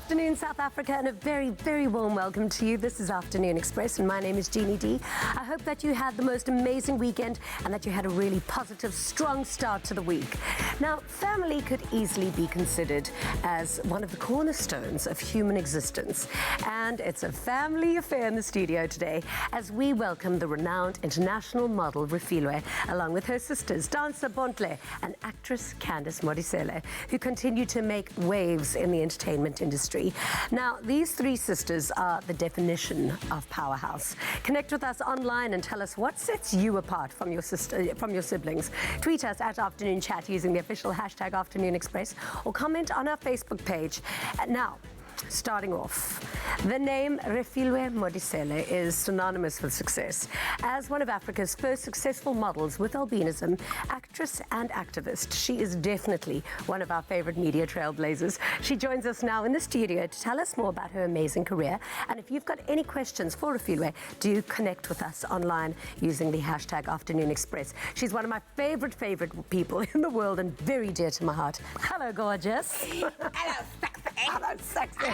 afternoon, South Africa, and a very, very warm welcome to you. This is Afternoon Express, and my name is Jeannie D. I hope that you had the most amazing weekend and that you had a really positive, strong start to the week. Now, family could easily be considered as one of the cornerstones of human existence, and it's a family affair in the studio today as we welcome the renowned international model Refilwe, along with her sisters, dancer Bontle and actress Candice, who continue to make waves in the entertainment industry. Now, these three sisters are the definition of powerhouse. Connect with us online and tell us what sets you apart from your siblings. Tweet us at Afternoon Chat using the official hashtag Afternoon Express, or comment on our Facebook page. Now, starting off, the name Refilwe Modisele is synonymous with success. As one of Africa's first successful models with albinism, actress and activist, she is definitely one of our favorite media trailblazers. She joins us now in the studio to tell us more about her amazing career. And if you've got any questions for Refilwe, do connect with us online using the hashtag Afternoon Express. She's one of my favorite people in the world and very dear to my heart. Hello, gorgeous. Hello, sexy. Hello, sexy.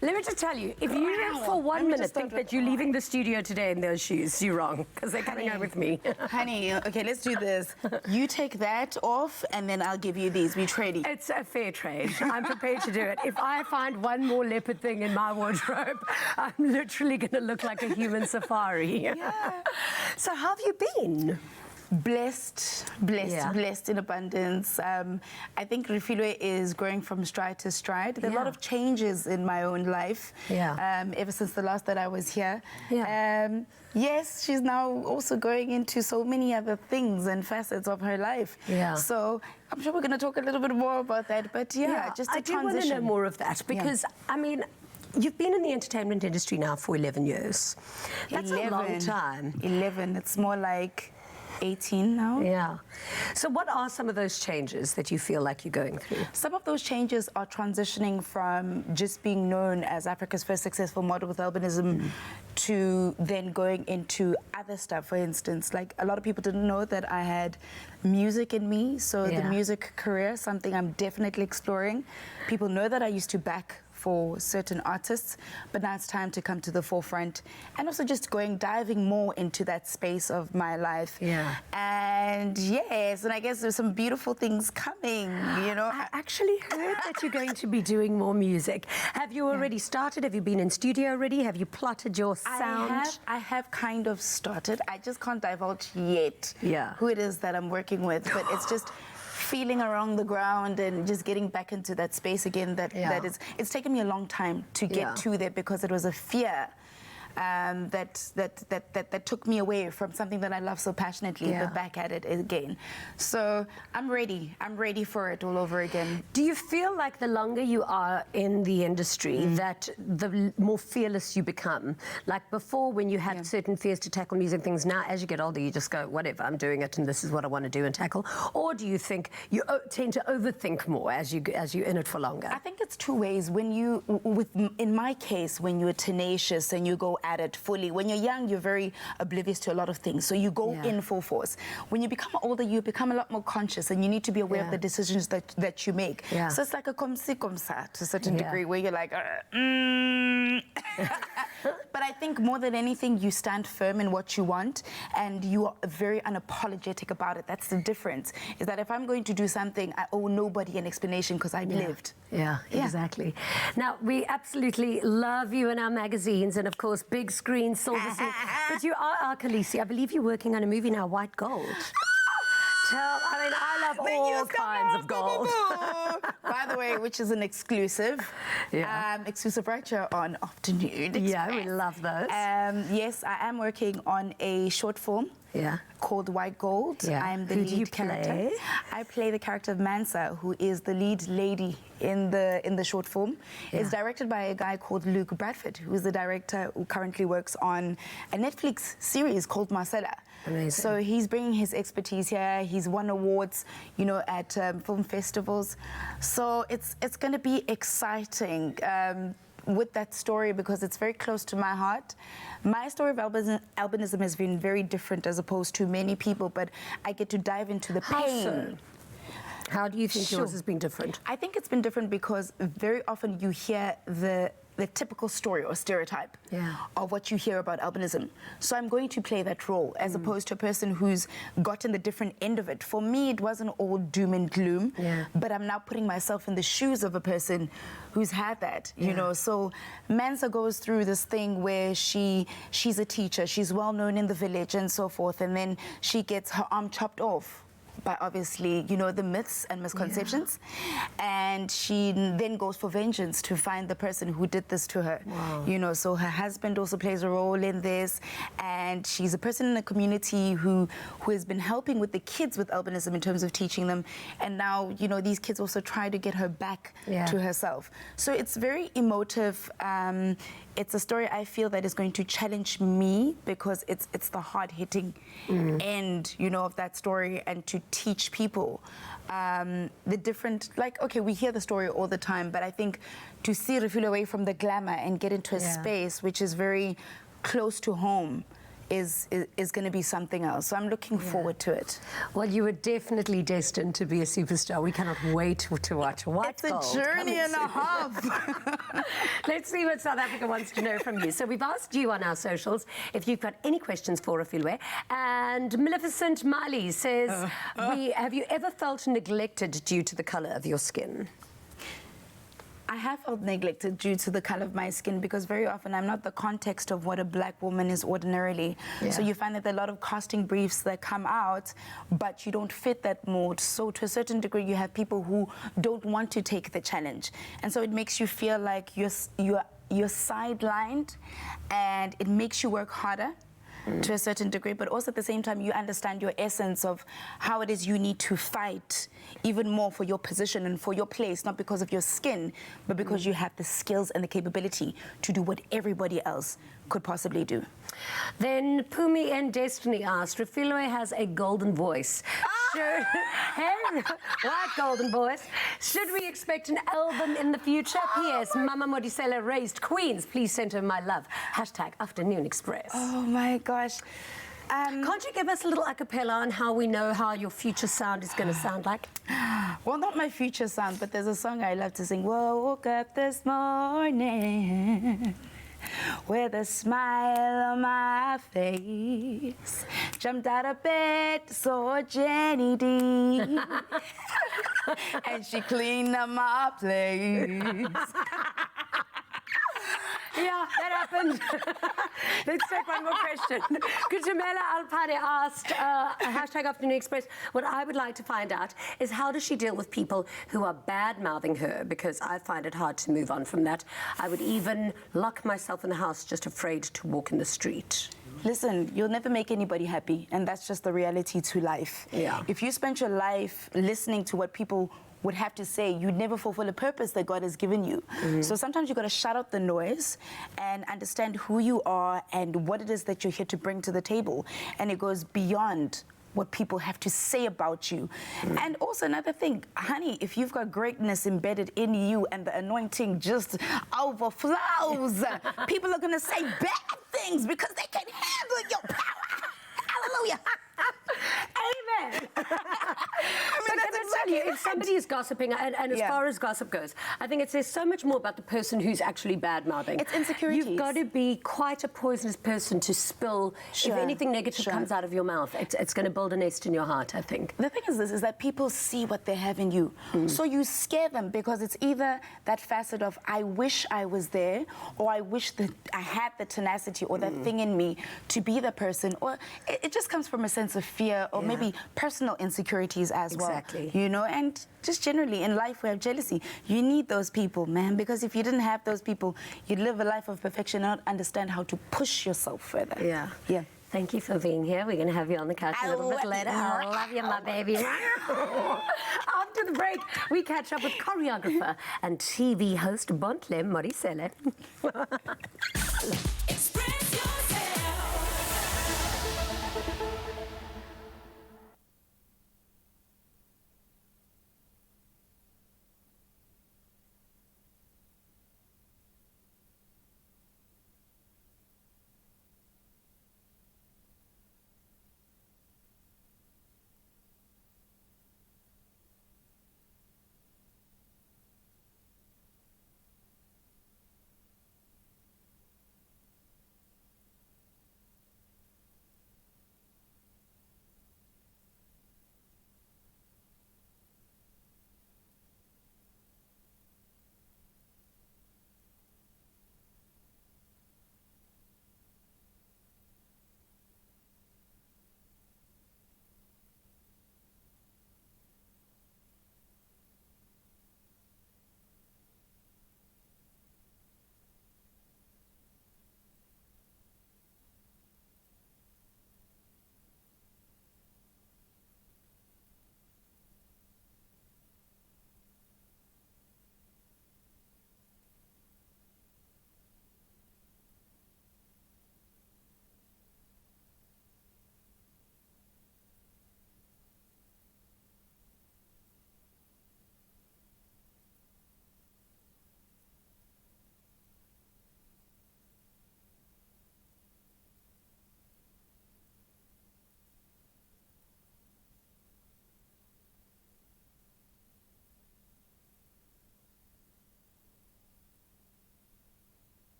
Let me just tell you, if you for 1 minute think that you're leaving the studio today in those shoes, you're wrong, because they're coming home with me. Honey, okay, let's do this. You take that off, and then I'll give you these. We trade. It's a fair trade. I'm prepared to do it. If I find one more leopard thing in my wardrobe, I'm literally going to look like a human safari. Yeah. So how have you been? Blessed in abundance. I think Refilwe is growing from stride to stride. There are a lot of changes in my own life ever since the last that I was here. Yes, she's now also going into so many other things and facets of her life. So I'm sure we're going to talk a little bit more about that, but just a I do want to know more of that because, I mean, you've been in the entertainment industry now for 11 years. That's 11. A long time. 11. It's more like 18 now. Yeah. So what are some of those changes that you feel like you're going through? Some of those changes are transitioning from just being known as Africa's first successful model with albinism to then going into other stuff. For instance, like a lot of people didn't know that I had music in me. So the music career, something I'm definitely exploring. People know that I used to back for certain artists, but now it's time to come to the forefront and also just diving more into that space of my life. And yes, and I guess there's some beautiful things coming, you know. I actually heard that you're going to be doing more music. Have you already started? Have you been in studio already? Have you plotted your sound? I have kind of started. I just can't divulge yet who it is that I'm working with, but it's just feeling around the ground and just getting back into that space again. It's taken me a long time to get to there because it was a fear that took me away from something that I love so passionately, but back at it again. So I'm ready for it all over again. Do you feel like the longer you are in the industry that the more fearless you become? Like before, when you had certain fears to tackle music things, now as you get older you just go, whatever, I'm doing it and this is what I want to do and tackle? Or do you think you tend to overthink more as you're in it for longer? I think it's two ways. In my case, when you're tenacious and you go at it fully. When you're young, you're very oblivious to a lot of things, so you go in full force. When you become older, you become a lot more conscious and you need to be aware of the decisions that you make. So it's like a comme ci, comme ça to a certain degree, where you're like, But I think more than anything, you stand firm in what you want and you are very unapologetic about it. That's the difference, is that if I'm going to do something, I owe nobody an explanation because I've lived. Exactly. Now, we absolutely love you in our magazines and, of course, big screen, silver screen. But you are our Khaleesi. I believe you're working on a movie now, White Gold. I love all kinds of gold. By the way, which is an exclusive. Exclusive right here on Afternoon Express. We love those. Yes, I am working on a short film called White Gold. I'm the lead character. I play the character of Mansa, who is the lead lady in the short film. It's directed by a guy called Luke Bradford, who is the director who currently works on a Netflix series called Marcella. Amazing. So he's bringing his expertise here. He's won awards, you know, at film festivals. So it's going to be exciting. With that story, because it's very close to my heart. My story of albinism has been very different as opposed to many people, but I get to dive into the pain. How do you think Sure. yours has been different? I think it's been different because very often you hear the typical story or stereotype of what you hear about albinism. So I'm going to play that role as opposed to a person who's gotten the different end of it. For me, it wasn't all doom and gloom, but I'm now putting myself in the shoes of a person who's had that, you know. So Mansa goes through this thing where she's a teacher, she's well known in the village and so forth, and then she gets her arm chopped off by obviously, you know, the myths and misconceptions. And she then goes for vengeance to find the person who did this to her. You know, so her husband also plays a role in this. And she's a person in the community who has been helping with the kids with albinism in terms of teaching them. And now, you know, these kids also try to get her back to herself. So it's very emotive. It's a story I feel that is going to challenge me because it's the hard-hitting end, you know, of that story, and to teach people the different, like, okay, we hear the story all the time, but I think to see Refil away from the glamour and get into a space which is very close to home is going to be something else. So I'm looking forward to it. Well, you are definitely destined to be a superstar. We cannot wait to watch White Gold. It's a journey and a half. Let's see what South Africa wants to know from you. So we've asked you on our socials if you've got any questions for Refilwe. And Maleficent Mali says, have you ever felt neglected due to the colour of your skin? I have felt neglected due to the colour of my skin because very often I'm not the context of what a black woman is ordinarily. So you find that there are a lot of casting briefs that come out, but you don't fit that mold. So to a certain degree, you have people who don't want to take the challenge. And so it makes you feel like you're sidelined, and it makes you work harder. To a certain degree, but also at the same time you understand your essence of how it is you need to fight even more for your position and for your place, not because of your skin, but because you have the skills and the capability to do what everybody else could possibly do. Then Pumi and Destiny asked, Refilwe has a golden voice. White golden voice. Should we expect an album in the future? P.S. Mama Modisela raised Queens. Please send her my love. # Afternoon Express. Oh my gosh. Can't you give us a little a cappella on how we know how your future sound is going to sound like? Well, not my future sound, but there's a song I love to sing. Woke up this morning with a smile on my face, jumped out of bed, saw Jenny D, and she cleaned up my place. Yeah, that happened. Let's take one more question. Kujamela Alpade asked, # Afternoon Express, what I would like to find out is how does she deal with people who are bad-mouthing her, because I find it hard to move on from that. I would even lock myself in the house just afraid to walk in the street. Listen, you'll never make anybody happy, and that's just the reality to life. Yeah. If you spend your life listening to what people would have to say, you'd never fulfill a purpose that God has given you. So sometimes you've got to shut out the noise and understand who you are and what it is that you're here to bring to the table. And it goes beyond what people have to say about you. And also another thing, honey, if you've got greatness embedded in you and the anointing just overflows, people are going to say bad things because they can handle your power. Hallelujah. Amen. But can I tell you, if somebody is gossiping, and as far as gossip goes, I think it says so much more about the person who's actually bad-mouthing. It's insecurities. You've got to be quite a poisonous person to spill. If anything negative comes out of your mouth, it's going to build a nest in your heart, I think. The thing is this, is that people see what they have in you. So you scare them because it's either that facet of, I wish I was there, or I wish that I had the tenacity or that thing in me to be the person, or it just comes from a sense of fear or maybe personal insecurities as well. Exactly. You know, and just generally in life we have jealousy. You need those people, man, because if you didn't have those people, you'd live a life of perfection and not understand how to push yourself further. Yeah. Yeah. Thank you for being here. We're going to have you on the couch a little bit later. I love you, my baby. After the break, we catch up with choreographer and TV host Bontle Morisele. Express yourself.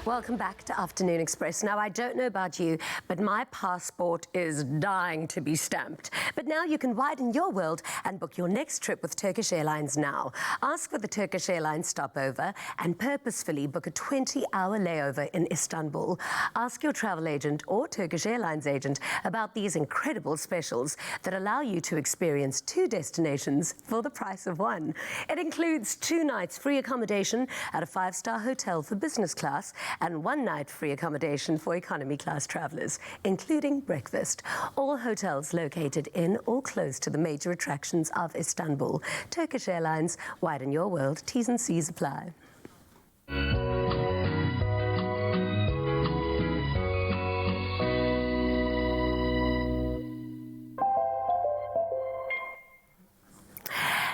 Welcome back to Afternoon Express. Now, I don't know about you, but my passport is dying to be stamped. But now you can widen your world and book your next trip with Turkish Airlines now. Ask for the Turkish Airlines stopover and purposefully book a 20-hour layover in Istanbul. Ask your travel agent or Turkish Airlines agent about these incredible specials that allow you to experience 2 destinations for the price of 1. It includes 2 nights free accommodation at a 5-star hotel for business class and 1 night free accommodation for economy class travelers, including breakfast. All hotels located in or close to the major attractions of Istanbul. Turkish Airlines, widen your world. T's and C's apply.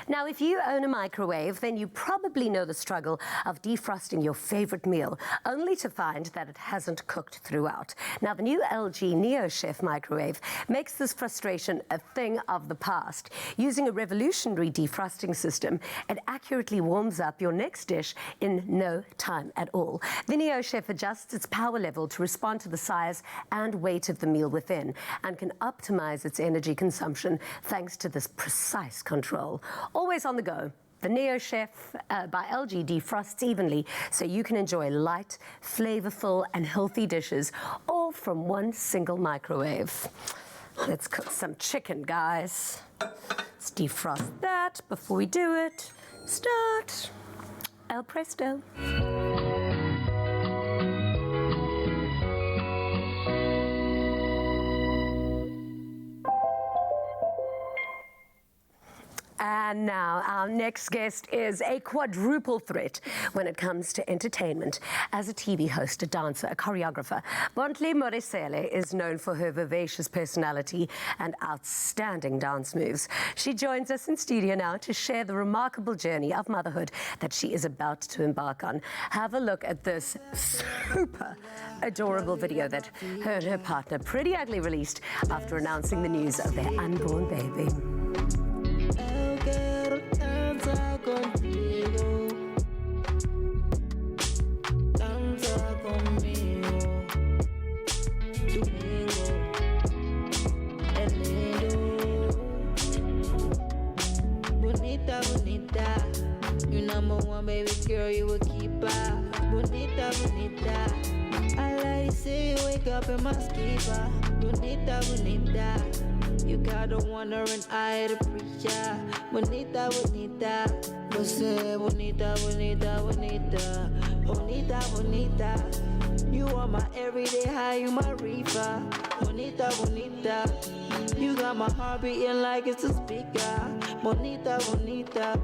Now, if you own a microwave, then you probably know the struggle of defrosting your favorite meal, only to find that it hasn't cooked throughout. Now, the new LG NeoChef microwave makes this frustration a thing of the past. Using a revolutionary defrosting system, it accurately warms up your next dish in no time at all. The NeoChef adjusts its power level to respond to the size and weight of the meal within, and can optimize its energy consumption thanks to this precise control. Always on the go. The NeoChef by LG defrosts evenly so you can enjoy light, flavorful and healthy dishes, all from one single microwave. Let's cook some chicken, guys. Let's defrost that before we do it. Start. El presto. And now our next guest is a quadruple threat when it comes to entertainment. As a TV host, a dancer, a choreographer, Bontle Morisele is known for her vivacious personality and outstanding dance moves. She joins us in studio now to share the remarkable journey of motherhood that she is about to embark on. Have a look at this super adorable video that her and her partner, Pretty Ugly, released after announcing the news of their unborn baby. Contigo, danza conmigo, domingo, es lindo, bonita, bonita, you number 1 baby girl, you a keeper, bonita, bonita, I like to see you wake up in my skipa, bonita, bonita. You got the wandering eye to preacher. Bonita, bonita. Você bonita, bonita, bonita. Bonita, bonita. You are my everyday high, you my reefer. Bonita, bonita. You got my heart beating like it's a speaker. Bonita, bonita.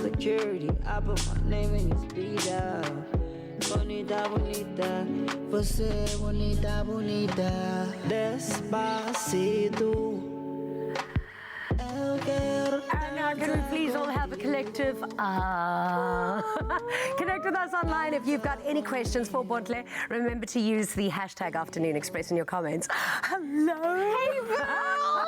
Security, I put my name in your speeder. Bonita, bonita. Você bonita, bonita. Despacito. And now can we please all have a collective Connect with us online if you've got any questions for Bontle. Remember to use the hashtag Afternoon Express in your comments. Hello. Hey, girl.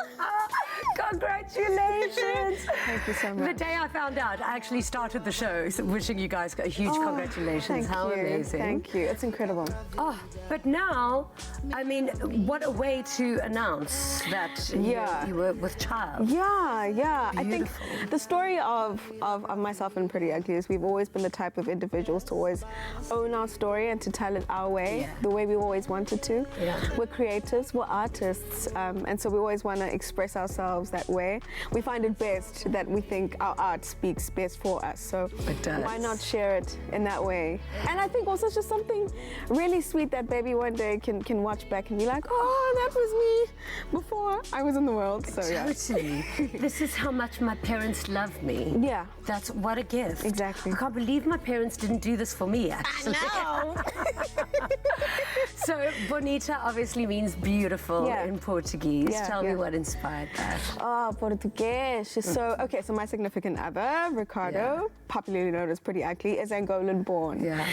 Congratulations. Thank you so much. The day I found out, I actually started the show wishing you guys a huge congratulations. How amazing. Thank you. It's incredible. Oh, but now, I mean, what a way to announce that you were with child. Yeah. Beautiful. I think the story of myself and Pretty Ugly is we've always been the type of individuals to always own our story and to tell it our way, the way we always wanted to. Yeah. We're creatives, we're artists, and so we always want to express ourselves that way. We find it best that we think our art speaks best for us, so It does. why not share it in that way? And I think also it's just something really sweet that baby one day can watch back and be like, oh, that was me before I was in the world. So yeah. Totally. This is how much my parents love me. Yeah. That's what a gift. Exactly. I can't believe my parents didn't do this for me, actually. No. So, bonita obviously means beautiful in Portuguese. Yeah, Tell me what inspired that. Oh, Português. So, okay, so my significant other, Ricardo, popularly known as Pretty Ugly, is Angolan born. Yeah.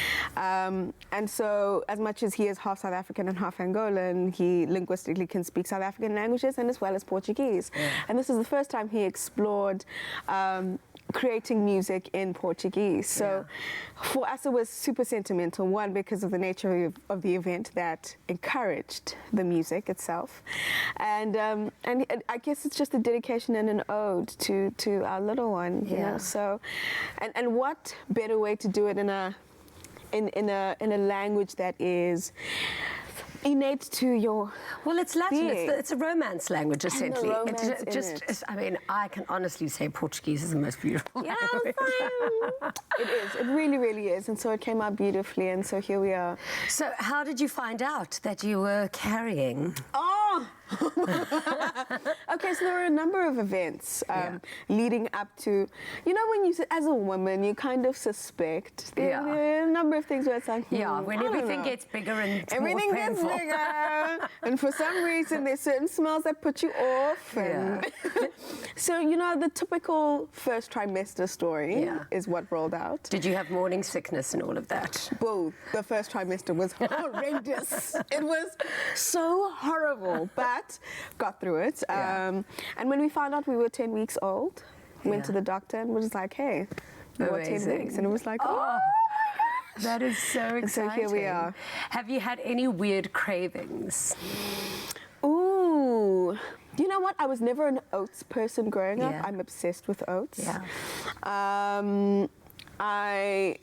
And so, as much as he is half South African and half Angolan, he linguistically can speak South African languages and as well as Portuguese. Yeah. And this is the first time he explored creating music in Portuguese. So for us, it was super sentimental. One, because of the nature of the event that encouraged the music itself, and I guess it's just a dedication and an ode to our little one. You know? So, and what better way to do it in a language that is innate to your it's Latin. being. It's a romance language, essentially. romance in It's, I mean, I can honestly say Portuguese is the most beautiful Yeah, language. fine. It is. It really, really is. And so it came out beautifully. And so here we are. So how did you find out that you were carrying? Oh! Okay, so there were a number of events leading up to, you know, when you, as a woman, you kind of suspect. There are a number of things where it's like, When I don't everything know. gets bigger and it's Everything more gets painful. bigger, and for some reason there's certain smells that put you off. And so, you know, the typical first trimester story is what rolled out. Did you have morning sickness and all of that? Both. The first trimester was horrendous. It was so horrible, but got through it. And when we found out we were 10 weeks old, went to the doctor and was like, hey, we're 10 Amazing. weeks. And it was like, oh. That is so exciting. So here we are. Have you had any weird cravings? Ooh. You know what? I was never an oats person growing up. I'm obsessed with oats. Yeah. I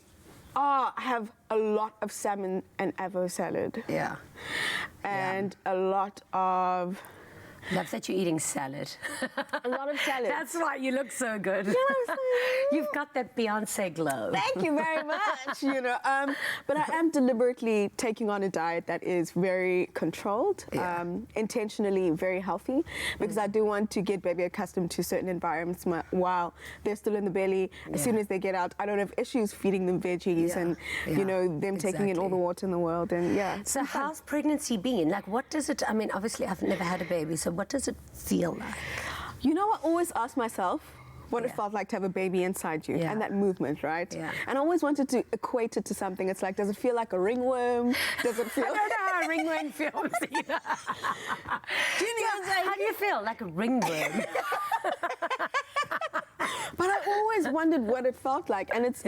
have a lot of salmon and avo salad. Yeah. And a lot of... Love that you're eating salad. A lot of salad. That's why you look so good. You've got that Beyonce glow. Thank you very much. You know, but I am deliberately taking on a diet that is very controlled, intentionally very healthy, because I do want to get baby accustomed to certain environments while they're still in the belly. As soon as they get out, I don't have issues feeding them veggies and you know them taking in all the water in the world. And So how's pregnancy been? Like, what does it? I mean, obviously I've never had a baby, so what does it feel like? You know, I always ask myself what it felt like to have a baby inside you and that movement, right? Yeah. And I always wanted to equate it to something. It's like, does it feel like a ringworm? Does it feel... I don't know how a ringworm feels either. How do you feel? Like a ringworm? But I always wondered what it felt like, and it's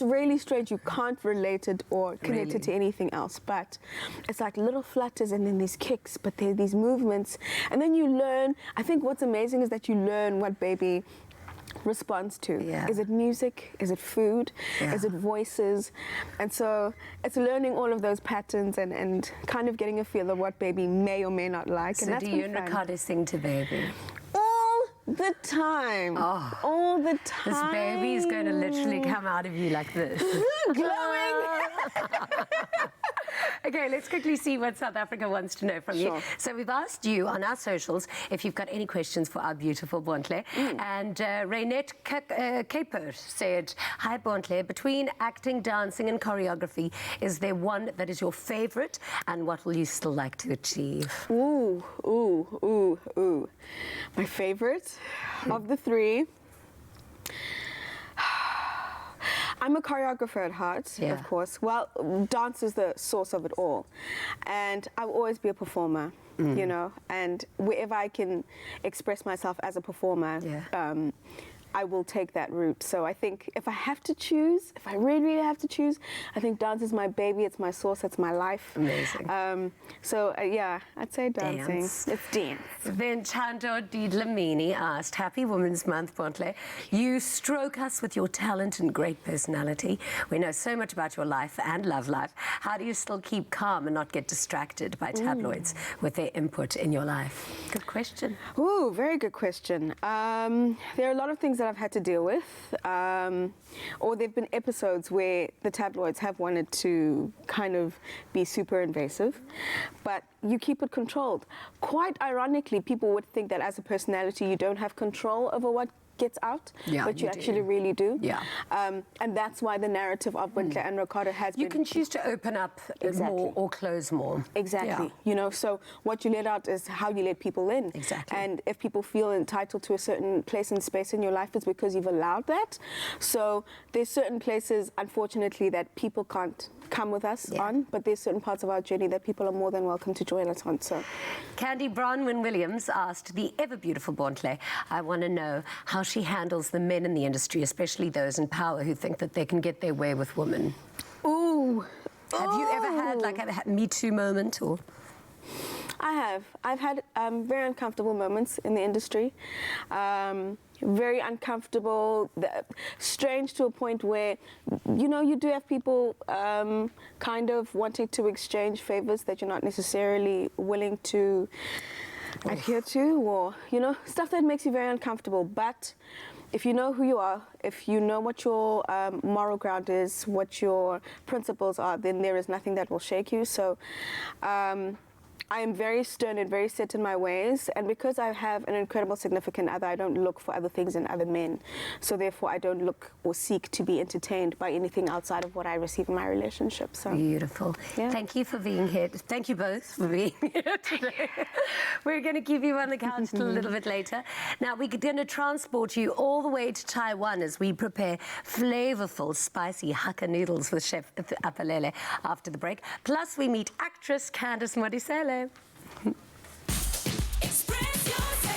really strange. You can't relate it or connect it to anything else, but it's like little flutters and then these kicks, but there are these movements, and then you learn. I think what's amazing is that you learn what baby responds to. Is it music? Is it food? Is it voices? And so it's learning all of those patterns and kind of getting a feel of what baby may or may not like. So and that's do you and Ricardo sing to baby? The time. All the time. This baby is going to literally come out of you like this. Glowing. Okay, let's quickly see what South Africa wants to know from you. So we've asked you on our socials if you've got any questions for our beautiful Bontle. And Raynette Kaper said, hi Bontle, between acting, dancing and choreography, is there one that is your favorite and what will you still like to achieve? Ooh. My favorite of the three. I'm a choreographer at heart, of course. Well, dance is the source of it all. And I'll always be a performer, you know, and wherever I can express myself as a performer, I will take that route. So I think if I have to choose, if I really, really have to choose, I think dance is my baby, it's my source, it's my life. Amazing. Yeah, I'd say dancing. Dance. It's dance. Then Chando Didlamini asked, Happy Women's Month, Bontle. You stroke us with your talent and great personality. We know so much about your life and love life. How do you still keep calm and not get distracted by tabloids with their input in your life? Good question. Ooh, very good question. There are a lot of things that I've had to deal with, or there have been episodes where the tabloids have wanted to kind of be super invasive, but you keep it controlled. Quite ironically, people would think that as a personality you don't have control over what gets out, but you actually really do. And that's why the narrative of Bontle and Ricardo has You been... can choose to open up more or close more. Exactly. You know, so what you let out is how you let people in. Exactly. And if people feel entitled to a certain place and space in your life, it's because you've allowed that. So there's certain places, unfortunately, that people can't come with us on, but there's certain parts of our journey that people are more than welcome to join us on. So, Candy Bronwyn-Williams asked the ever-beautiful Bontle, I want to know how she handles the men in the industry, especially those in power who think that they can get their way with women. ooh. Have you ever had like a Me Too moment or? I have. I've had very uncomfortable moments in the industry. Very uncomfortable, strange to a point where, you know, you do have people kind of wanting to exchange favors that you're not necessarily willing to adhere to, or, you know, stuff that makes you very uncomfortable. But if you know who you are, if you know what your moral ground is, what your principles are, then there is nothing that will shake you. So I am very stern and very set in my ways, and because I have an incredible significant other, I don't look for other things in other men. So therefore, I don't look or seek to be entertained by anything outside of what I receive in my relationship. So Beautiful. Yeah. Thank you for being here. Thank you both for being here today. We're going to keep you on the couch till a little bit later. Now, we're going to transport you all the way to Taiwan as we prepare flavorful, spicy Hakka noodles with Chef Apalele after the break. Plus, we meet actress Candice Modisele. Express yourself.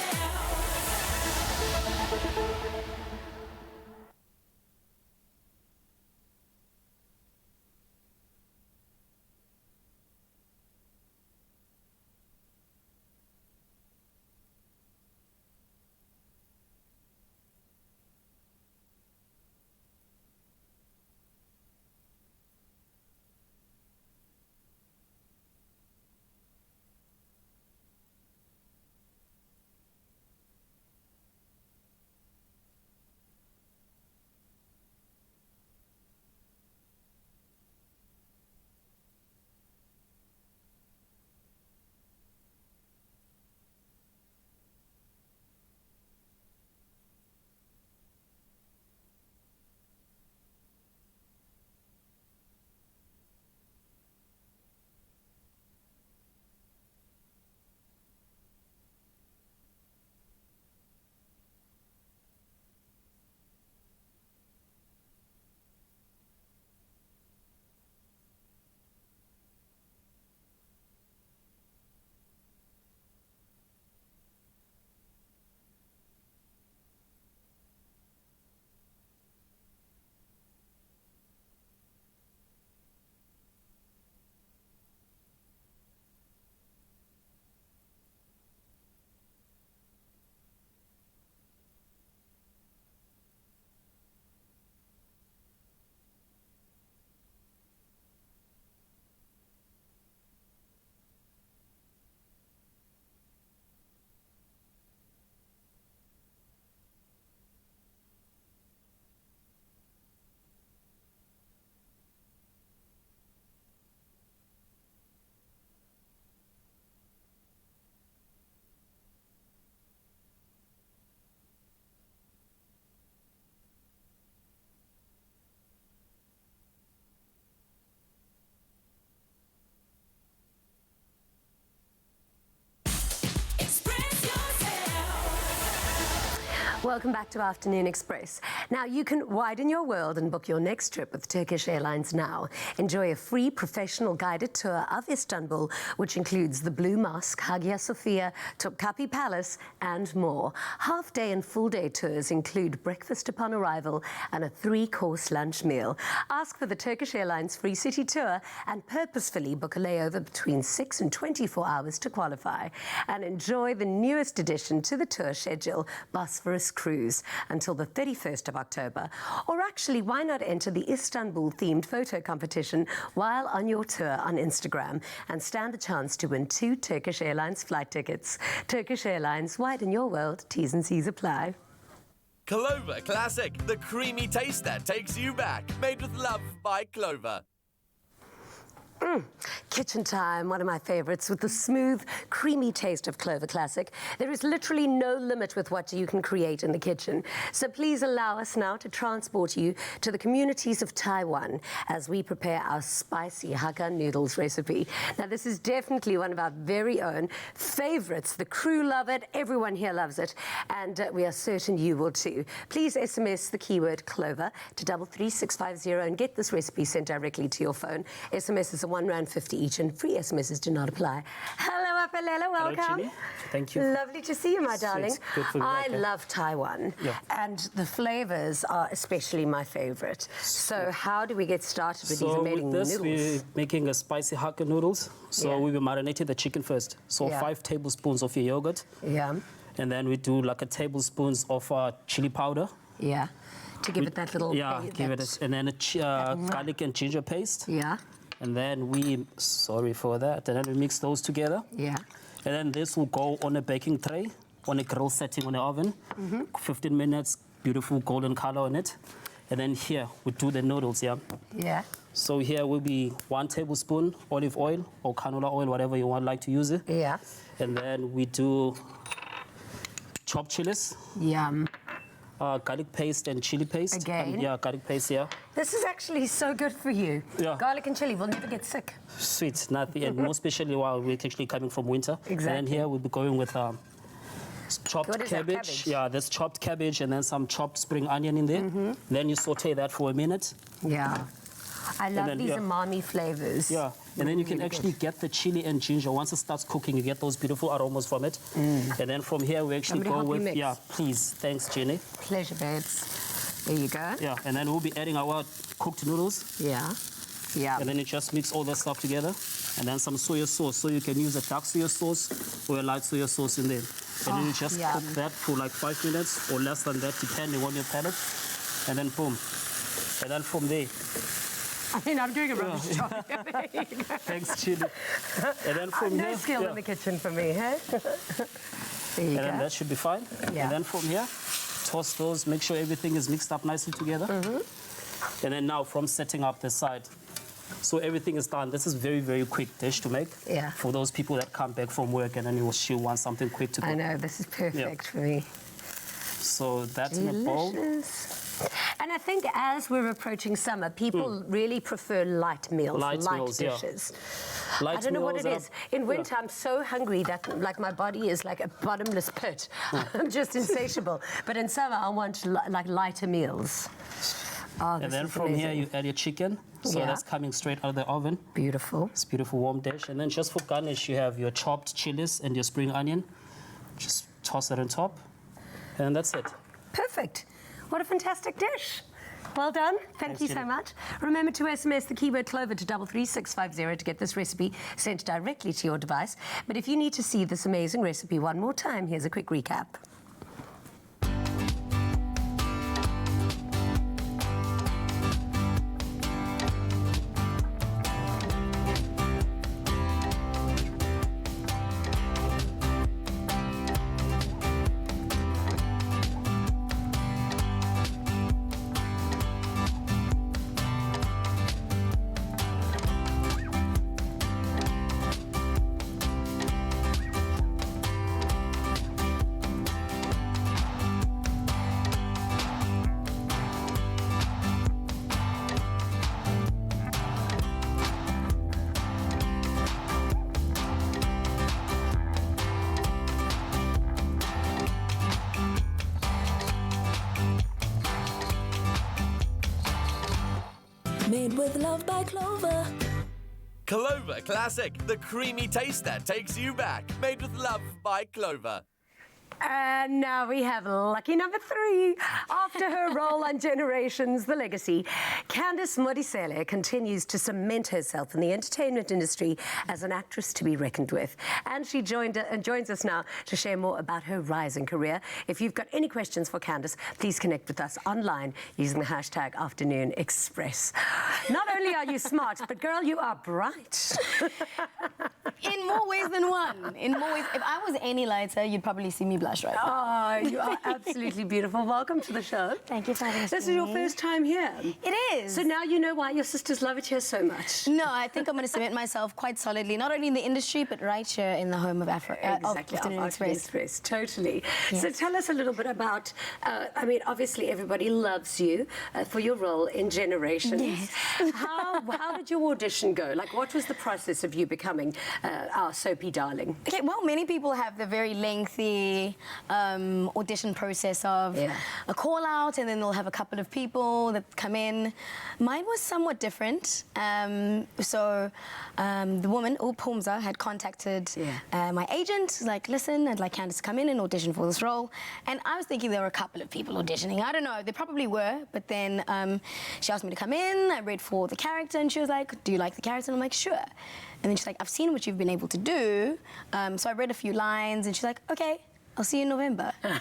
Welcome back to Afternoon Express. Now, you can widen your world and book your next trip with Turkish Airlines now. Enjoy a free professional guided tour of Istanbul, which includes the Blue Mosque, Hagia Sophia, Topkapi Palace, and more. Half-day and full-day tours include breakfast upon arrival and a 3-course lunch meal. Ask for the Turkish Airlines Free City Tour and purposefully book a layover between 6 and 24 hours to qualify. And enjoy the newest addition to the tour schedule, Bosphorus Cruise, until the 31st of October. Or actually, why not enter the Istanbul-themed photo competition while on your tour on Instagram and stand a chance to win 2 Turkish Airlines flight tickets. Turkish Airlines, widen your world. T's and C's apply. Clover Classic, the creamy taste that takes you back. Made with love by Clover. Kitchen time, one of my favorites, with the smooth, creamy taste of Clover Classic. There is literally no limit with what you can create in the kitchen. So please allow us now to transport you to the communities of Taiwan as we prepare our spicy Hakka noodles recipe. Now, this is definitely one of our very own favorites. The crew love it, everyone here loves it, and we are certain you will too. Please SMS the keyword Clover to 33650 and get this recipe sent directly to your phone. SMS is R1.50 each, and free SMSs do not apply. Hello, Apelela, welcome. Hello, Chini. Thank you. Lovely to see you, my darling. It's good for you, I okay. love Taiwan, and the flavors are especially my favorite. So how do we get started with these amazing with this, noodles? we're making a spicy Hakka noodles. So Yeah. we will marinate the chicken first. So Yeah. 5 tablespoons of your yogurt. Yeah, And then we do like a tablespoons of chili powder. yeah. To give it that little... Yeah, give it and then garlic and ginger paste. Yeah, And then we, sorry for that, and then we mix those together. yeah. And then this will go on a baking tray, on a grill setting on the oven. 15 minutes, beautiful golden color on it. And then here, we do the noodles, yeah? Yeah. So here will be 1 tablespoon olive oil or canola oil, whatever you want, like to use it. Yeah. And then we do chopped chilies, Yum. garlic paste and chili paste. Again? And, yeah, garlic paste, yeah. This is actually so good for you. Yeah. Garlic and chili will never get sick. Sweet, nothing, and more especially while we're actually coming from winter. Exactly. And then here we'll be going with chopped What is that, cabbage. cabbage? Yeah, there's chopped cabbage and then some chopped spring onion in there. Then you saute that for a minute. Yeah. I love then, these yeah. umami flavors. Yeah, and then you can Really actually get the chili and ginger. Once it starts cooking, you get those beautiful aromas from it. And then from here, we actually Want me to go help you with, mix? yeah, please, thanks, Jenny. Pleasure, babes. There you go. Yeah, and then we'll be adding our cooked noodles. Yeah. Yeah. And then you just mix all that stuff together. And then some soya sauce. So you can use a dark soya sauce or a light soya sauce in there. And then you just yum. cook that for like 5 minutes or less than that, depending on your palate. And then boom. And then from there, I mean, I'm doing a rubbish job. thanks, chili. And then from No here, skill yeah. in the kitchen for me, hey? There you And then go. that should be fine. Yeah. And then from here, toss those, make sure everything is mixed up nicely together. And then now from setting up the side. So everything is done. This is very, very quick dish to make. Yeah. For those people that come back from work and then you want something quick to cook. I know, this is perfect for me. So that's in a bowl. Delicious. And I think as we're approaching summer, people really prefer light meals, Light meals, yeah. dishes. Light I don't know what meals it are- is. In winter, I'm so hungry that like my body is like a bottomless pit. I'm just insatiable. But in summer, I want like lighter meals. Oh, And this then is from here, amazing. you add your chicken. So Yeah. that's coming straight out of the oven. Beautiful. It's a beautiful warm dish. And then just for garnish, you have your chopped chilies and your spring onion. Just toss it on top. And that's it. Perfect. What a fantastic dish. Well done. Thank Thanks, you so Jenny. much. Remember to SMS the keyword Clover to 33650 to get this recipe sent directly to your device. But if you need to see this amazing recipe one more time, here's a quick recap. Made with love by Clover. Clover Classic, the creamy taste that takes you back. Made with love by Clover. And now we have lucky number 3. After her role on Generations, The Legacy, Candice Modisele continues to cement herself in the entertainment industry as an actress to be reckoned with. And she joins us now to share more about her rising career. If you've got any questions for Candice, please connect with us online using the hashtag Afternoon Express. Not only are you smart, but girl, you are bright. In more ways than one. In more ways. If I was any lighter, you'd probably see me blush right now. Oh, you are absolutely beautiful. Welcome to the show. Thank you for having us. This is your first time here. It is. So now you know why your sisters love it here so much. No, I think I'm going to cement myself quite solidly, not only in the industry, but right here in the home of Africa. Exactly, Afternoon Express. Totally. Yes. So tell us a little bit about, I mean, obviously everybody loves you for your role in Generations. Yes. How did your audition go? Like, what was the process of you becoming our soapy darling? Okay, well, many people have the very lengthy audition process of a call out, and then they'll have a couple of people that come in. Mine was somewhat different. The woman, Pumza, had contacted my agent, like, listen, I'd like Candice to come in and audition for this role. And I was thinking there were a couple of people auditioning. I don't know, they probably were, but then she asked me to come in, I read for the character, and she was like, do you like the character? And I'm like, sure. And then she's like, I've seen what you've been able to do. So I read a few lines, and she's like, okay, I'll see you in November. And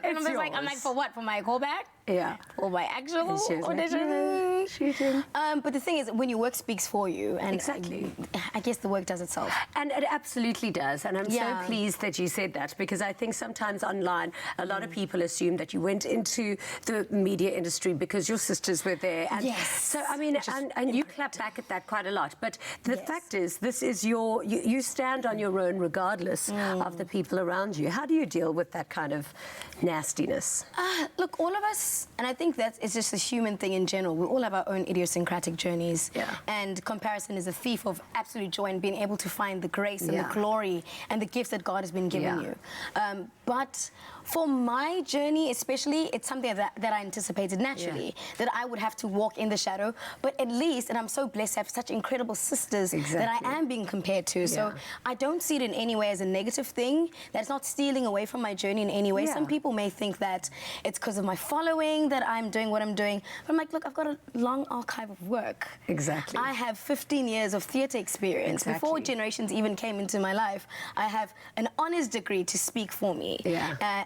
I'm like, for what? For my callback? Yeah. For my actual audition? Like, shooting. But the thing is, when your work speaks for you, and exactly, I guess the work does itself. And it absolutely does. And I'm so pleased that you said that, because I think sometimes online, a lot of people assume that you went into the media industry because your sisters were there. And so, I mean, and you clap back at that quite a lot. But the fact is, this is you stand on your own regardless of the people around you. How do you deal with that kind of nastiness? Look, all of us, and I think that it's just a human thing in general. We all have our own idiosyncratic journeys. And comparison is a thief of absolute joy in being able to find the grace and the glory and the gifts that God has been giving you. But for my journey especially, it's something that I anticipated naturally, that I would have to walk in the shadow. But at least, and I'm so blessed to have such incredible sisters that I am being compared to. So I don't see it in any way as a negative thing. That's not stealing away from my journey in any way. Some people may think that it's because of my following that I'm doing what I'm doing. But I'm like, look, I've got a long archive of work. Exactly. I have 15 years of theatre experience. Before Generations even came into my life, I have an honours degree to speak for me.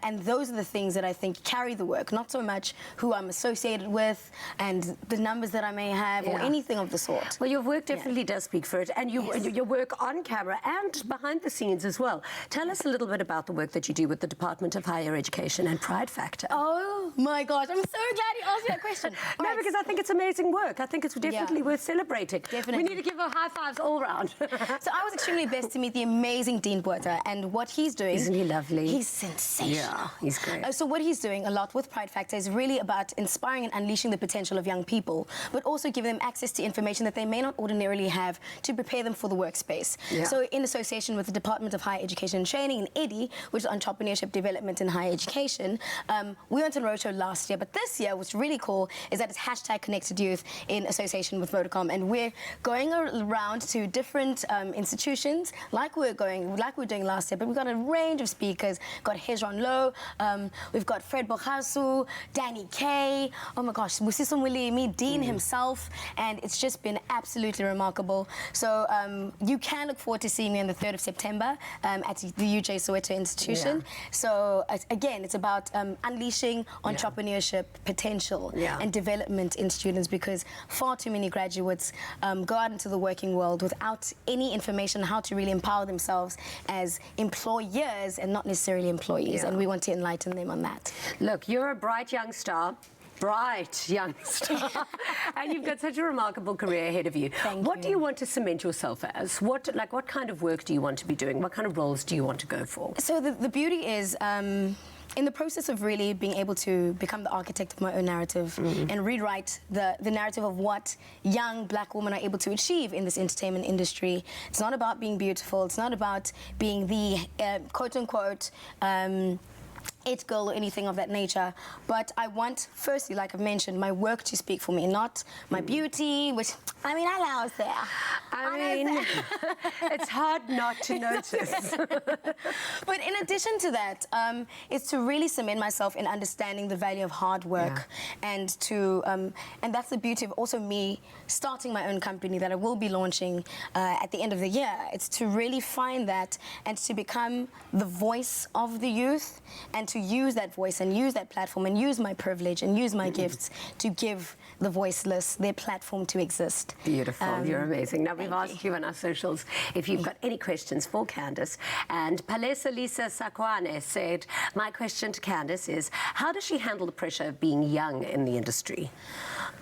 And those are the things that I think carry the work, not so much who I'm associated with and the numbers that I may have or anything of the sort. Well, your work definitely does speak for it, and your work on camera and behind the scenes as well. Tell us a little bit about the work that you do with the Department of Higher Education and Pride Factor. Oh my gosh, I'm so glad you asked me that question. No, because I think it's amazing work. I think it's definitely worth celebrating. Definitely. We need to give her high fives all round. So I was extremely blessed to meet the amazing Dean Botha, and what he's doing... Isn't he lovely? He's sensational. Yeah, he's great. So what he's doing a lot with Pride Factor is really about inspiring and unleashing the potential of young people, but also giving them access to information that they may not ordinarily have to prepare them for the workspace. So in association with the Department of Higher Education and Training and EDI, which is Entrepreneurship Development in Higher Education, we went on a roadshow last year, but this year what's really cool is that it's #ConnectedYouth in association with Vodacom, and we're going around to different institutions like we were doing last year, but we've got a range of speakers. We've got Hezron Lowe, we've got Fred Bokhasu, Danny Kay, oh my gosh, Musiso Mulimi, Dean himself, and it's just been absolutely remarkable. So you can look forward to seeing me on the 3rd of September at the UJ Soweto Institution. So again, it's about unleashing entrepreneurship potential and development in students, because far too many graduates go out into the working world without any information on how to really empower themselves as employers and not necessarily employees, and we want to enlighten them on that. Look, you're a bright young star. And you've got such a remarkable career ahead of you. What do you want to cement yourself as? What kind of work do you want to be doing? What kind of roles do you want to go for? So the beauty is, in the process of really being able to become the architect of my own narrative and rewrite the narrative of what young black women are able to achieve in this entertainment industry, it's not about being beautiful, it's not about being the quote-unquote it girl or anything of that nature, but I want, firstly, like I've mentioned, my work to speak for me, not my beauty, which, I mean, allows there. I mean, it's hard not to notice. But in addition to that, it's to really cement myself in understanding the value of hard work, and to, and that's the beauty of also me starting my own company that I will be launching at the end of the year. It's to really find that and to become the voice of the youth, and to use that voice and use that platform and use my privilege and use my gifts to give the voiceless their platform to exist. artist. Beautiful. You're amazing. Now, we've thank asked you on our socials if you've got any questions for Candice. And Palesa Lisa Sakwane said, my question to Candice is, how does she handle the pressure of being young in the industry?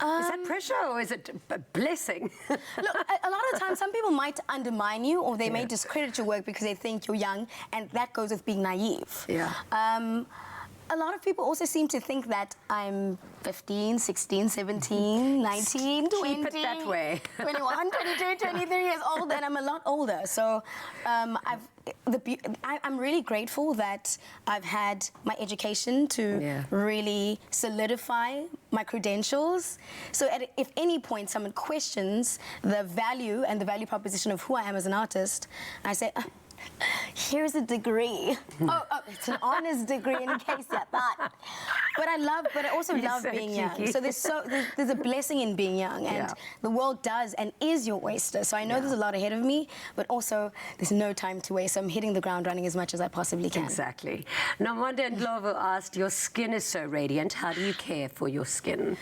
Is that pressure or is it a blessing? Look, a lot of times some people might undermine you or they may discredit your work because they think you're young, and that goes with being naive. Yeah. A lot of people also seem to think that I'm 15, 16, 17, 19, 20. Keep it that way. 21, 22, 23 years old, and I'm a lot older. So I'm really grateful that I've had my education to really solidify my credentials. So if any point someone questions the value and the value proposition of who I am as an artist, I say, here's a degree. Oh, it's an honors degree in case you thought. But I also love so being cheeky. young. So there's a blessing in being young, and the world does and is your oyster. So I know there's a lot ahead of me, but also there's no time to waste. So I'm hitting the ground running as much as I possibly can. Exactly. Namanda Ndlovu asked, your skin is so radiant. How do you care for your skin?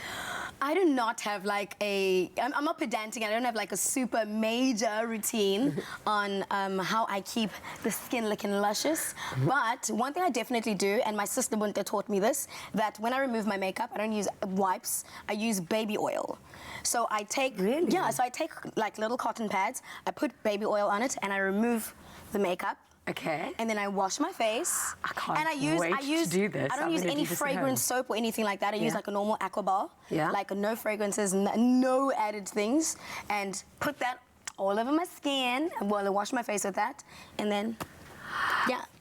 I do not have like I'm not pedantic. I don't have like a super major routine on how I keep the skin looking luscious. But one thing I definitely do, and my sister Bunta taught me this, that when I remove my makeup, I don't use wipes, I use baby oil. So I take, so I take like little cotton pads, I put baby oil on it, and I remove the makeup. Okay. And then I wash my face. I can't and I use, wait to do this. I don't use any fragrance soap or anything like that. I use like a normal aqua bar. Yeah. Like no fragrances, no added things. And put that all over my skin. Well, I wash my face with that. And then,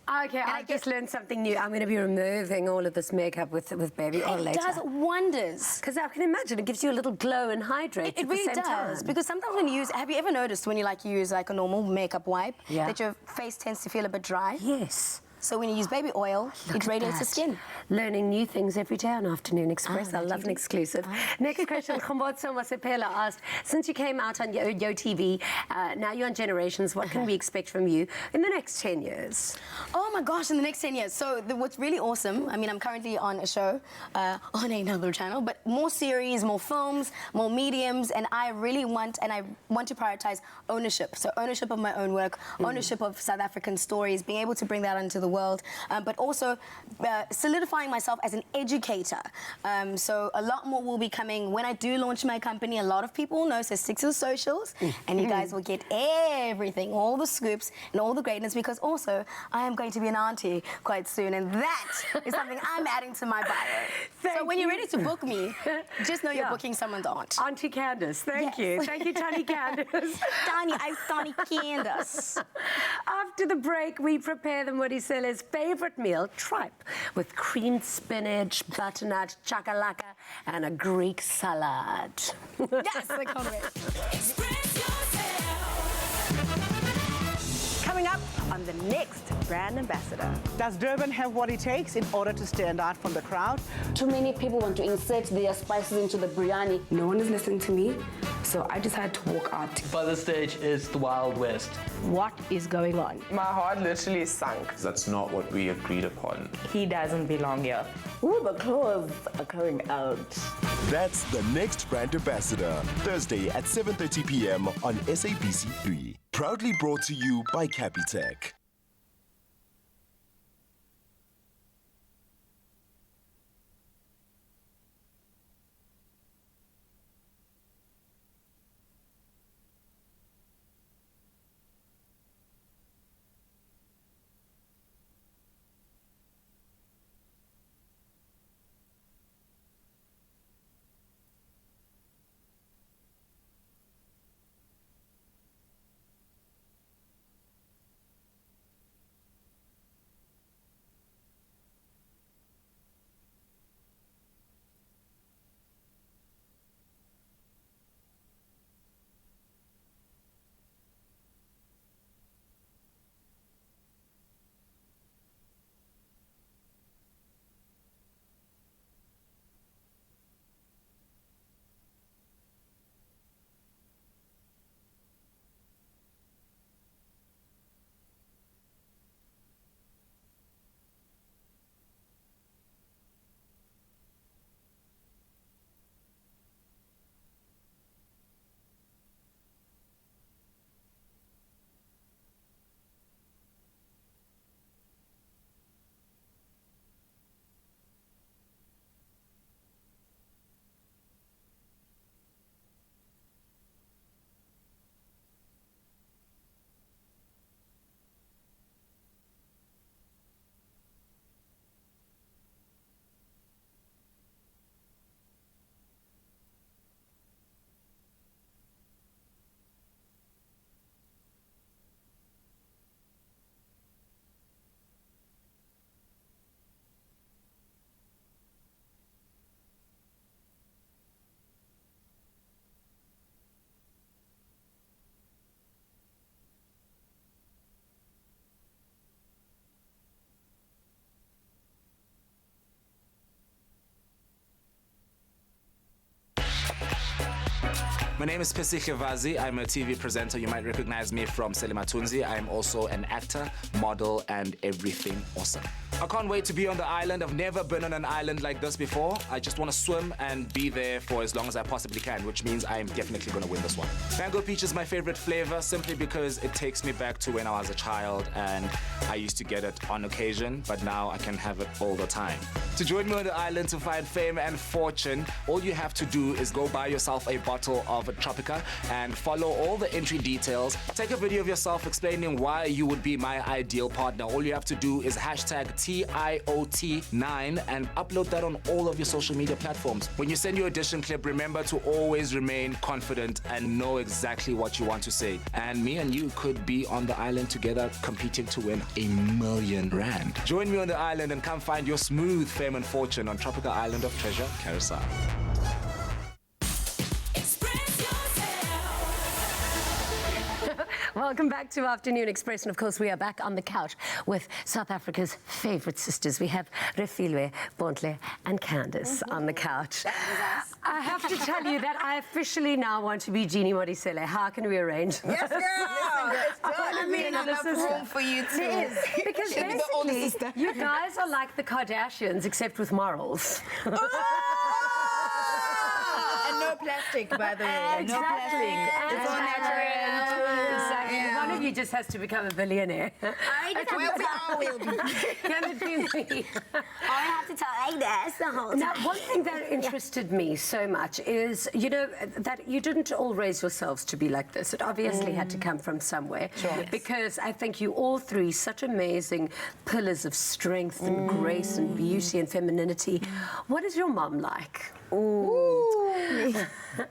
Okay, I just learned something new. I'm going to be removing all of this makeup with baby oil later. It does wonders. Because I can imagine it gives you a little glow and hydrate It really does. Because sometimes when you use, have you ever noticed when you use like a normal makeup wipe that your face tends to feel a bit dry? Yes. So when you use baby oil, it radiates the skin. Learning new things every day on Afternoon Express. I love an exclusive. Next question, Khomotso Masepela asked, since you came out on Yo TV, now you're on Generations, what can we expect from you in the next 10 years? Oh my gosh, in the next 10 years. So what's really awesome, I mean, I'm currently on a show on another channel, but more series, more films, more mediums, and I really want to prioritize ownership. So ownership of my own work, ownership of South African stories, being able to bring that into the world, but also solidifying myself as an educator. So a lot more will be coming when I do launch my company. A lot of people will know, so stick to the socials, and you guys will get everything, all the scoops and all the greatness, because also I am going to be an auntie quite soon, and that is something I'm adding to my bio. So when you're ready to book me, just know you're booking someone's aunt. Auntie Candice, thank you. Thank you, Tani Candice. I'm Tani Candice. After the break, we prepare the Modiselle's favorite meal, tripe, with creamed spinach, butternut, chakalaka, and a Greek salad. Yes, I can't wait. Coming up on the next brand ambassador. Does Durban have what it takes in order to stand out from the crowd? Too many people want to insert their spices into the biryani. No one is listening to me, so I just had to walk out. By this stage, it's the Wild West. What is going on? My heart literally sunk. That's not what we agreed upon. He doesn't belong here. Ooh, the clothes are coming out. That's the next brand ambassador, Thursday at 7:30 p.m. on SABC3. Proudly brought to you by Capitec. My name is Pesi Khivazi. I'm a TV presenter. You might recognize me from Selima Tunzi. I'm also an actor, model, and everything awesome. I can't wait to be on the island. I've never been on an island like this before. I just want to swim and be there for as long as I possibly can, which means I'm definitely going to win this one. Mango peach is my favorite flavor simply because it takes me back to when I was a child and I used to get it on occasion, but now I can have it all the time. To join me on the island to find fame and fortune, all you have to do is go buy yourself a bottle of Tropica and follow all the entry details. Take a video of yourself explaining why you would be my ideal partner. All you have to do is hashtag TIOT9 and upload that on all of your social media platforms. When you send your audition clip, remember to always remain confident and know exactly what you want to say. And me and you could be on the island together competing to win R1 million. Join me on the island and come find your smooth fame and fortune on Tropical Island of Treasure, Carousel. Welcome back to Afternoon Express, and of course we are back on the couch with South Africa's favourite sisters. We have Refilwe, Bontle and Candice on the couch. I have to tell you that I officially now want to be Jeannie Modisele. How can we arrange this? Yes, girl! It's done. I mean, enough room for you too. It is, because basically you guys are like the Kardashians except with morals. And no plastic, by the way. Exactly. No plastic. It's all natural. Exactly. Yeah. One of you just has to become a billionaire. We all will be. Can it be me? I have to tell Agnes the whole time. Now, one thing that interested me so much is, you know, that you didn't all raise yourselves to be like this. It obviously had to come from somewhere. Sure. Yes. Because I think you all three, such amazing pillars of strength and grace and beauty and femininity. What is your mom like?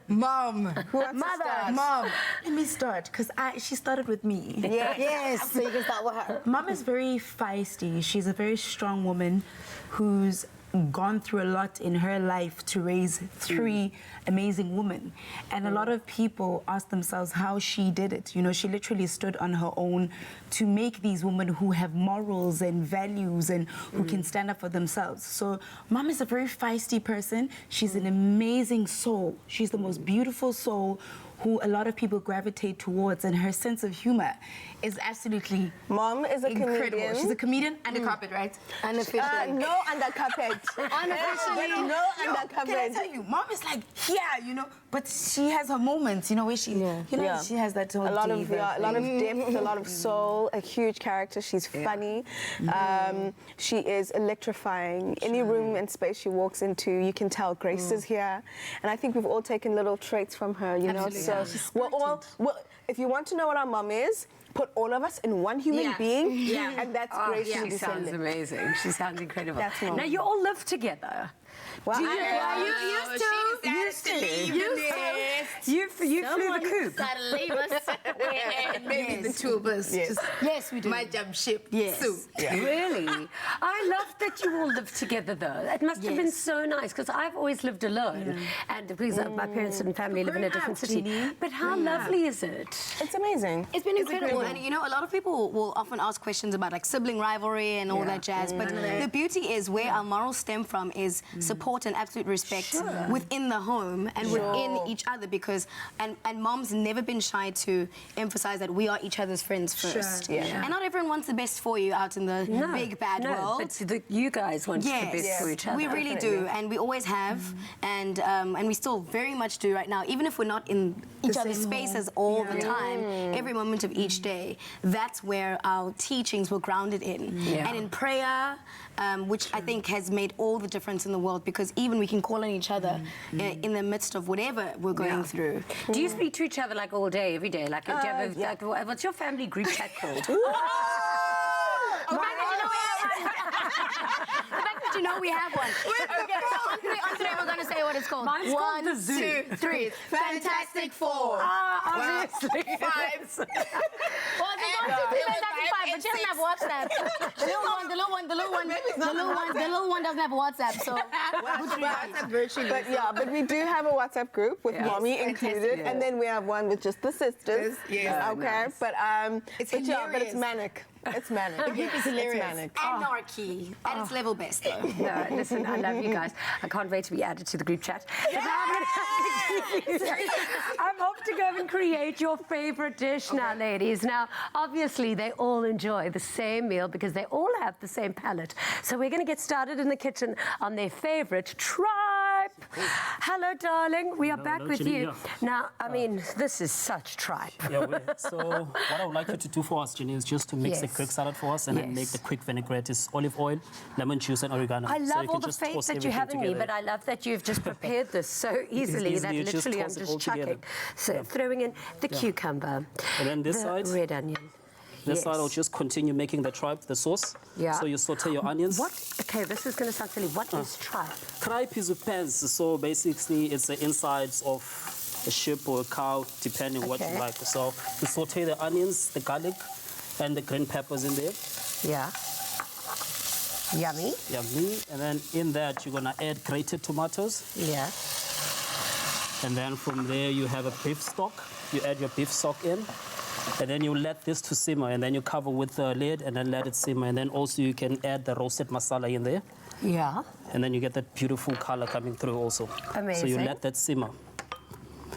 Mom. Who wants to start? Mom. Let me start, because she started with me. Yes, so you can start with her. Mom is very feisty. She's a very strong woman who's gone through a lot in her life to raise three amazing women. And a lot of people ask themselves how she did it. You know, she literally stood on her own to make these women who have morals and values and who can stand up for themselves. So Mom is a very feisty person. She's an amazing soul. She's the most beautiful soul who a lot of people gravitate towards, and her sense of humor is absolutely Mom is a incredible. comedian. She's a comedian under carpet, right? Unofficially. No under carpet. Unofficially. No under carpet. Can I tell you, Mom is like, yeah, you know, but she has her moments, you know, where she, you know, she has that whole a lot of depth, a lot of soul, a huge character. She's funny. She is electrifying. Any room and space she walks into, you can tell Grace is here. And I think we've all taken little traits from her, you know. So we're all, if you want to know what our mom is, put all of us in one human being, and that's Grace. She sounds amazing. She sounds incredible. That's Mom. Now, you all live together. Well, You flew the coop. Leave us. Maybe the two of us. Yes, we do. My jump ship. Yes. Really? I love that you all live together, though. It must have been so nice, because I've always lived alone, and because my parents and family live in a different city. But how lovely is it? It's amazing. It's been incredible. And, you know, a lot of people will often ask questions about, like, sibling rivalry and all that jazz. But the beauty is where our morals stem from is support and absolute respect within the home and within each other, because and Mom's never been shy to emphasize that we are each other's friends first. And not everyone wants the best for you out in the big bad world. But you guys want the best for each other. We really do, and we always have, and we still very much do right now, even if we're not in each other's spaces all the time, every moment of each day. That's where our teachings were grounded in, and in prayer, which I think has made all the difference in the world, because even we can call on each other in the midst of whatever we're going through. Do you speak to each other like all day, every day? Like, do you have like, what's your family group chat called? You know we have one. Okay, so on three, we're going to say what it's called. Mine's called the Zoo. 1, 2, 3. Fantastic 4. Obviously. 5. Well, it's going to be Fantastic 5, but she doesn't have WhatsApp. The little one doesn't have WhatsApp, so... But we do have a WhatsApp group with Mommy included, and then we have one with just the sisters. Okay, but it's manic. It's manic. The group is hilarious. It's manic. Anarchy. At its level best, though. No, listen, I love you guys. I can't wait to be added to the group chat. I'm off to go and create your favorite dish now, ladies. Now, obviously, they all enjoy the same meal because they all have the same palate. So we're going to get started in the kitchen on their favorite tripe. Hello, darling. We are back with you. Now, I mean, this is such tripe. So what I would like you to do for us, Jenny, is just to mix the quick salad for us and then make the quick vinaigrette. It's olive oil, lemon juice, and oregano. I love all the faith that you have in me, but I love that you've just prepared this so easily that literally I'm just chucking. So throwing in the cucumber, and then this side, red onion. This side, I'll just continue making the tripe, the sauce. Yeah. So you saute your onions. What? Okay, this is going to sound silly. What is tripe? Tripe is a pens. So basically, it's the insides of a sheep or a cow, depending what you like. So you saute the onions, the garlic, and the green peppers in there. Yeah. Yummy. Yummy. And then in that, you're going to add grated tomatoes. Yeah. And then from there, you have a beef stock. You add your beef stock in. And then you let this to simmer, and then you cover with the lid, and then let it simmer. And then also you can add the roasted masala in there. Yeah. And then you get that beautiful color coming through also. Amazing. So you let that simmer.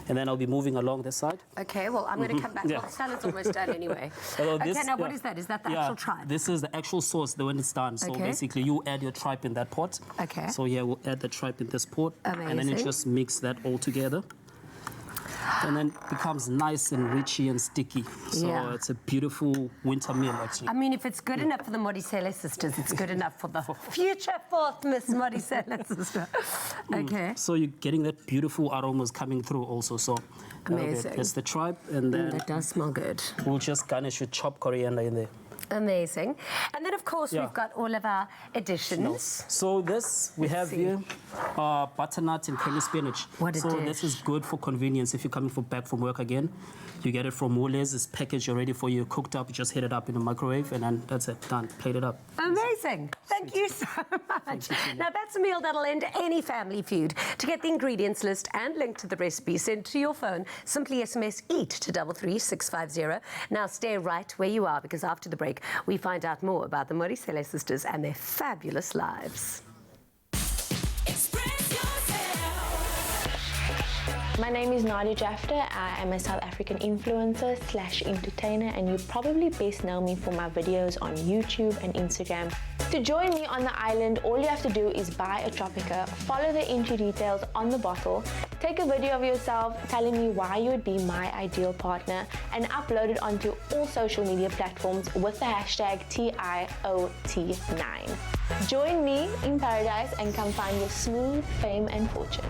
And then I'll be moving along this side. Okay, well, I'm going to come back. Well, the salad's almost done anyway. Okay, now what is that? Is that the actual tripe? This is the actual sauce when it's done. So basically, you add your tripe in that pot. Okay. So we'll add the tripe in this pot. Amazing. And then you just mix that all together. And then it becomes nice and richy and sticky. So it's a beautiful winter meal, actually. I mean, if it's good enough for the Modisele sisters, it's good enough for the future fourth Miss Modisele sister. Okay. So you're getting that beautiful aromas coming through also. So amazing. That's the tripe, and then that does smell good. We'll just garnish with chopped coriander in there. Amazing. And then, of course, we've got all of our additions. So this, we have here butternut and creamy spinach. What a So dish. this is good for convenience. If you're coming back from work again, you get it from Woolies. It's packaged already for you, cooked up. You just heat it up in the microwave, and then that's it, done. Plate it up. Amazing. Thank you so much. Now, that's a meal that'll end any family feud. To get the ingredients list and link to the recipe sent to your phone, simply SMS EAT to 33650. Now, stay right where you are, because after the break, we find out more about the Modisele sisters and their fabulous lives. My name is Untitled Chapter. I am a South African influencer / entertainer, and you probably best know me for my videos on YouTube and Instagram. To join me on the island, all you have to do is buy a Tropica, follow the entry details on the bottle, take a video of yourself telling me why you would be my ideal partner, and upload it onto all social media platforms with the hashtag TIOT9. Join me in paradise and come find your smooth fame and fortune.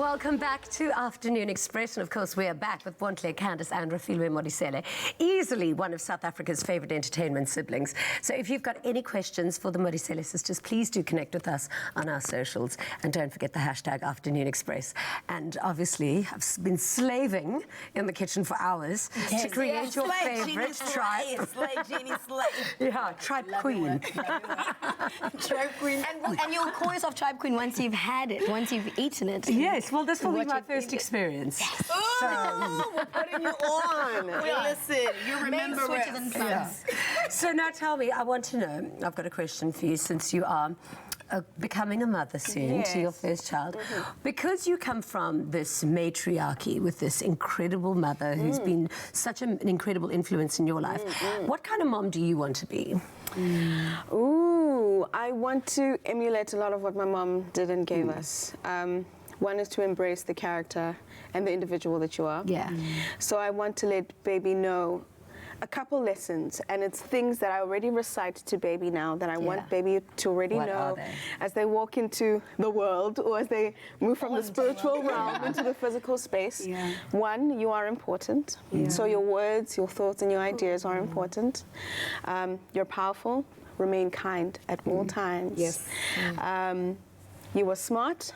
Welcome back to Afternoon Express. And of course, we are back with Bontle, Candice and Refilwe Modisele, easily one of South Africa's favourite entertainment siblings. So if you've got any questions for the Modisele sisters, please do connect with us on our socials. And don't forget the hashtag Afternoon Express. And obviously, I've been slaving in the kitchen for hours to create your favourite tribe. Slay, Jeannie, slay. Yeah, tribe queen. Tribe queen. And you'll call yourself tribe queen once you've had it, once you've eaten it. Yes, well, this will be my first experience. Yes. Oh, we're putting you on. Listen, you remember switches and plans. So now tell me, I want to know, I've got a question for you since you are becoming a mother soon to your first child. Because you come from this matriarchy with this incredible mother who's been such an incredible influence in your life, what kind of mom do you want to be? Ooh, I want to emulate a lot of what my mom did and gave us. One is to embrace the character and the individual that you are. Yeah. So I want to let baby know a couple lessons, and it's things that I already recite to baby now that I want baby to already know as they walk into the world or as they move from the spiritual realm into the physical space. One, you are important. So your words, your thoughts, and your ideas are important. You're powerful. Remain kind at all times. Yes. You are smart.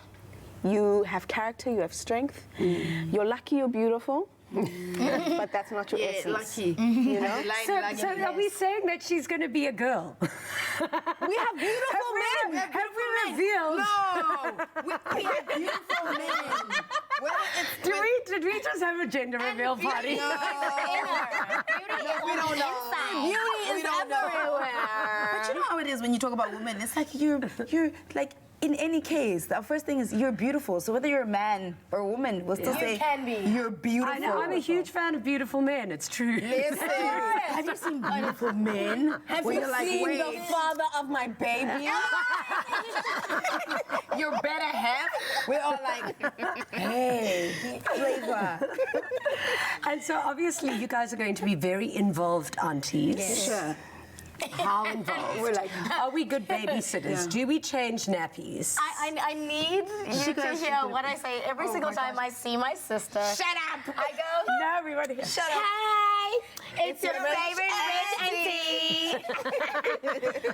You have character, you have strength. You're lucky, you're beautiful. But that's not your essence. Lucky. You know? So are we saying that she's going to be a girl? We have beautiful men. Have we revealed? No, we have beautiful men. Did we just have a gender reveal party? No. We don't know. Beauty is everywhere. But you know how it is when you talk about women. It's like you're like. In any case, the first thing is you're beautiful. So whether you're a man or a woman, we'll still say you're beautiful. I know, I'm a huge fan of beautiful men. It's true. Listen, have you seen beautiful men? Have you seen the father of my baby? Your better half? We're all like, hey, flavor. And so obviously you guys are going to be very involved aunties. Yes. Sure. How involved? We're like, are we good babysitters? Do we change nappies? I need you to hear what I say every single time I see my sister. Shut up! I go, no, we want to hear. Shut up. Hi, it's your favorite rich auntie.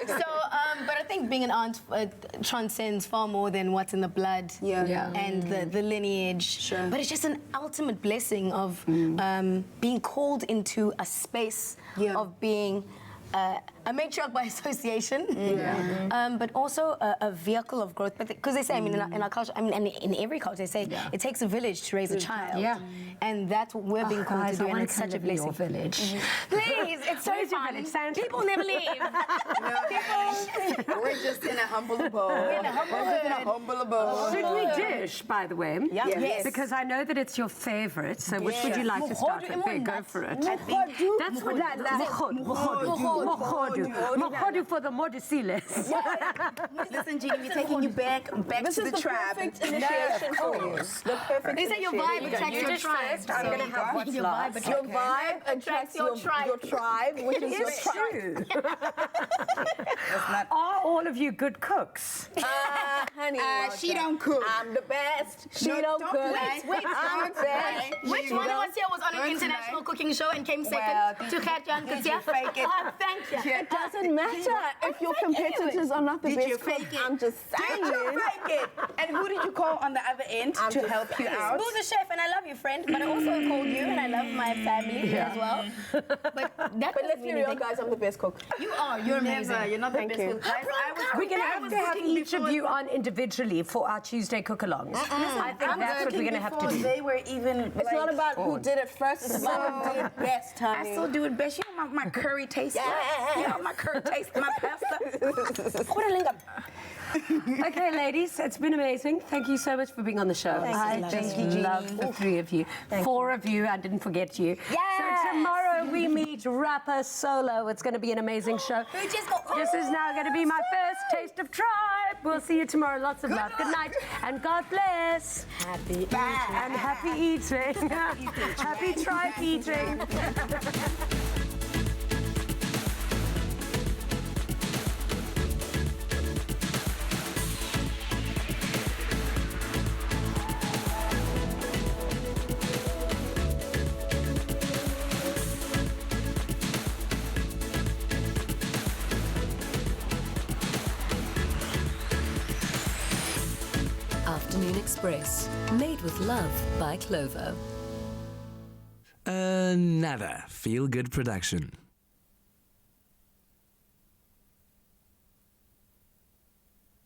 So, but I think being an aunt transcends far more than what's in the blood and the lineage. Sure. But it's just an ultimate blessing of being called into a space of being a matriarch by association, but also a vehicle of growth. Because they say, I mean, in our culture, I mean, and in every culture, they say it takes a village to raise a child. And that's what we're being called to do, and it's such a blessing. Village. Please, it's so fun. People never leave. We're just in a humble abode. Should we dish, by the way? Yes. Because I know that it's your favorite. So which would you like to start with? There, go for it. I think That's what Mohodu for the Modisiles. Listen, Jeannie, we're taking you back This to is the tribe. perfect initiation for you. The perfect They say your vibe attracts your tribe. I'm going to have what's last. Your vibe attracts your tribe, which is your tribe. Are all of you good cooks? Honey, she don't cook. I'm the best. She don't cook. Wait, I'm the best. which one of us here was on an international cooking show and came second to Gert-Jan Kasia? Fake it. Thank you. It doesn't matter if your competitors are not the Did best you cook. fake it? I'm just saying. Did you fake it? And who did you call on the other end to help you out? Boo's a chef, and I love you, friend, but I also called you, and I love my family as well. But let's be real, guys. I'm the best cook. You are. You're amazing. You're not the Thank best you. cook. We're going to have to have each of you on individually for our Tuesday cook-alongs. I think that's what we're going to have to do. They were even. It's not about who did it first. It's about who did it best, honey. I still do it best. You know my curry taste. You know my curry taste. My pasta. Okay, ladies, it's been amazing. Thank you so much for being on the show. I just love the three of you. Four of you, I didn't forget you. So tomorrow we meet rapper Solo. It's going to be an amazing show. This is now going to be my first taste of tribe. We'll see you tomorrow. Lots of love. Good night and God bless. Happy eating. And happy eating. Happy tribe eating. Afternoon Express. Made with love by Clover. Another feel-good production.